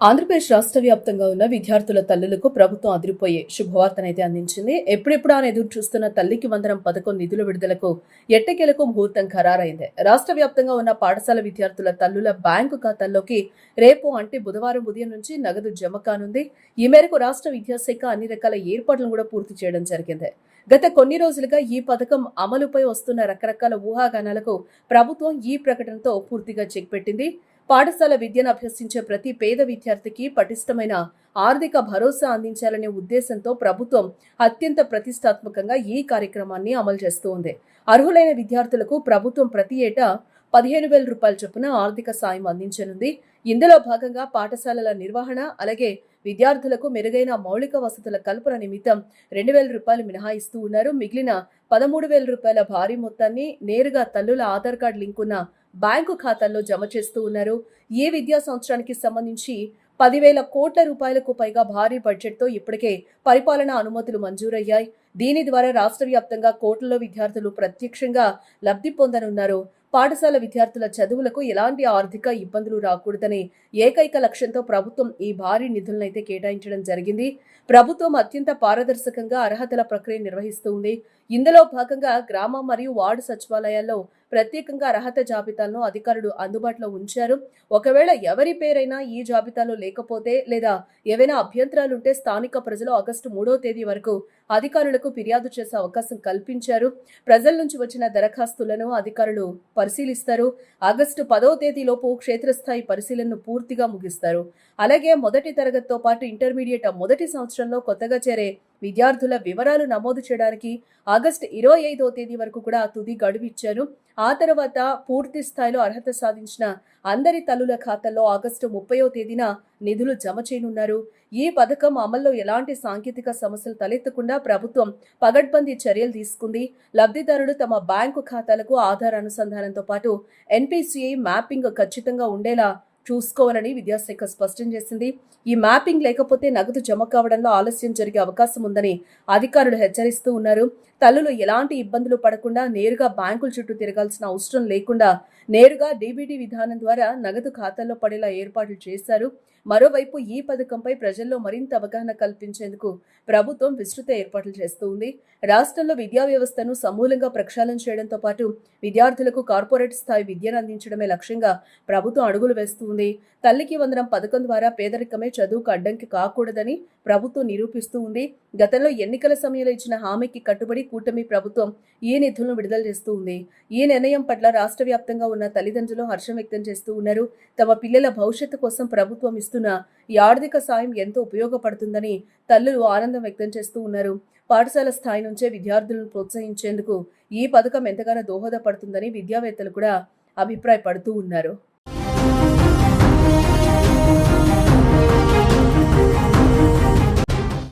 ఆంధ్రప్రదేశ్ రాష్ట్ర వ్యాప్తంగా ఉన్న విద్యార్థుల తల్లులకు ప్రభుత్వం అదిరిపోయే శుభవార్తనైతే అందించింది. ఎప్పుడెప్పుడు అని ఎదురు చూస్తున్న తల్లికి వందనం పథకం నిధుల విడుదలకు ఎట్టకేలకు ముహూర్తం ఖరారైంది. రాష్ట్ర వ్యాప్తంగా ఉన్న పాఠశాల విద్యార్థుల తల్లుల బ్యాంకు ఖాతాల్లోకి రేపు అంటే బుధవారం ఉదయం నుంచి నగదు జమ కానుంది. ఈ మేరకు రాష్ట్ర విద్యాశాఖ అన్ని రకాల ఏర్పాట్లను కూడా పూర్తి చేయడం జరిగింది. గత కొన్ని రోజులుగా ఈ పథకం అమలుపై వస్తున్న రకరకాల ఊహాగానాలకు ప్రభుత్వం ఈ ప్రకటనతో పూర్తిగా చెక్ పెట్టింది. పాఠశాల విద్యను అభ్యసించే ప్రతి పేద విద్యార్థికి పటిష్టమైన ఆర్థిక భరోసా అందించాలనే ఉద్దేశంతో ప్రభుత్వం అత్యంత ప్రతిష్టాత్మకంగా ఈ కార్యక్రమాన్ని అమలు చేస్తూ ఉంది. అర్హులైన విద్యార్థులకు ప్రభుత్వం ప్రతి ఏటా 15,000 రూపాయల చొప్పున ఆర్థిక సాయం అందించనుంది. ఇందులో భాగంగా పాఠశాలల నిర్వహణ అలాగే విద్యార్థులకు మెరుగైన మౌలిక వసతుల కల్పన నిమిత్తం 2,000 రూపాయలు మినహాయిస్తూ ఉన్నారు. మిగిలిన 13,000 రూపాయల భారీ మొత్తాన్ని నేరుగా తల్లుల ఆధార్ కార్డు లింక్ ఉన్న బ్యాంకు ఖాతాల్లో జమ చేస్తూ ఉన్నారు. ఈ విద్యా సంవత్సరానికి సంబంధించి 10,000 కోట్ల రూపాయలకు పైగా భారీ బడ్జెట్తో ఇప్పటికే పరిపాలనా అనుమతులు మంజూరయ్యాయి. దీని ద్వారా రాష్ట్ర వ్యాప్తంగా కోట్లలో విద్యార్థులు ప్రత్యక్షంగా లబ్ధి పొందనున్నారు. పాఠశాల విద్యార్థుల చదువులకు ఎలాంటి ఆర్థిక ఇబ్బందులు రాకూడదనే ఏకైక లక్ష్యంతో ప్రభుత్వం ఈ భారీ నిధులనైతే కేటాయించడం జరిగింది. ప్రభుత్వం అత్యంత పారదర్శకంగా అర్హతల ప్రక్రియ నిర్వహిస్తుంది. ఇందులో భాగంగా గ్రామ మరియు వార్డు సచివాలయాల్లో ప్రత్యేకంగా అర్హత జాబితాలను అధికారులు అందుబాటులో ఉంచారు. ఒకవేళ ఎవరి పేరైనా ఈ జాబితాలో లేకపోతే లేదా ఏవైనా అభ్యంతరాలుంటే స్థానిక ప్రజలు ఆగస్టు 3వ తేదీ వరకు అధికారులకు ఫిర్యాదు చేసే అవకాశం కల్పించారు. ప్రజల నుంచి వచ్చిన దరఖాస్తులను అధికారులు పరిశీలిస్తారు. ఆగస్టు 10వ తేదీలోపు క్షేత్రస్థాయి పరిశీలనను పూర్తిగా ముగిస్తారు. అలాగే మొదటి తరగతితో పాటు ఇంటర్మీడియట్ మొదటి సంవత్సరంలో కొత్తగా చేరే విద్యార్థుల వివరాలు నమోదు చేయడానికి ఆగస్టు 25వ తేదీ వరకు కూడా తుది గడువు ఇచ్చారు. ఆ తర్వాత పూర్తి స్థాయిలో అర్హత సాధించిన అందరి తల్లుల ఖాతాల్లో ఆగస్టు 30వ తేదీన నిధులు జమ చేయనున్నారు. ఈ పథకం అమల్లో ఎలాంటి సాంకేతిక సమస్యలు తలెత్తకుండా ప్రభుత్వం పగడ్బందీ చర్యలు తీసుకుంది. లబ్ధిదారులు తమ బ్యాంకు ఖాతాలకు ఆధార్ అనుసంధానంతో పాటు ఎన్పీసీఐ మ్యాపింగ్ ఖచ్చితంగా ఉండేలా చూసుకోవాలని విద్యాశాఖ స్పష్టం చేసింది. ఈ మ్యాపింగ్ లేకపోతే నగదు జమ కావడంలో ఆలస్యం జరిగే అవకాశం ఉందని అధికారులు హెచ్చరిస్తూ ఉన్నారు. తల్లులు ఎలాంటి ఇబ్బందులు పడకుండా నేరుగా బ్యాంకుల చుట్టూ తిరగాల్సిన అవసరం లేకుండా నేరుగా డీబీటీ విధానం ద్వారా నగదు ఖాతాల్లో పడేలా ఏర్పాట్లు చేశారు. మరోవైపు ఈ పథకంపై ప్రజల్లో మరింత అవగాహన కల్పించేందుకు ప్రభుత్వం విస్తృత ఏర్పాట్లు చేస్తూ ఉంది. రాష్ట్రంలో విద్యా వ్యవస్థను సమూలంగా ప్రక్షాళన చేయడంతో పాటు విద్యార్థులకు కార్పొరేట్ స్థాయి విద్యను అందించడమే లక్ష్యంగా ప్రభుత్వం అడుగులు వేస్తూ ఉంది. తల్లికి వందనం పథకం ద్వారా పేదరికమే చదువుకు అడ్డంకి కాకూడదని ప్రభుత్వం నిరూపిస్తూ ఉంది. గతంలో ఎన్నికల సమయంలో ఇచ్చిన హామీకి కట్టుబడి కూటమి ప్రభుత్వం ఈ నిధులను విడుదల చేస్తూ ఉంది. ఈ నిర్ణయం పట్ల రాష్ట్ర వ్యాప్తంగా ఉన్న తల్లిదండ్రులు హర్షం వ్యక్తం చేస్తూ ఉన్నారు. తమ పిల్లల భవిష్యత్తు కోసం ప్రభుత్వం ఇస్తున్న ఈ ఆర్థిక సాయం ఎంతో ఉపయోగపడుతుందని తల్లులు ఆనందం వ్యక్తం చేస్తూ ఉన్నారు. పాఠశాల స్థాయి నుంచే విద్యార్థులను ప్రోత్సహించేందుకు ఈ పథకం ఎంతగానో దోహదపడుతుందని విద్యావేత్తలు కూడా అభిప్రాయపడుతూ ఉన్నారు.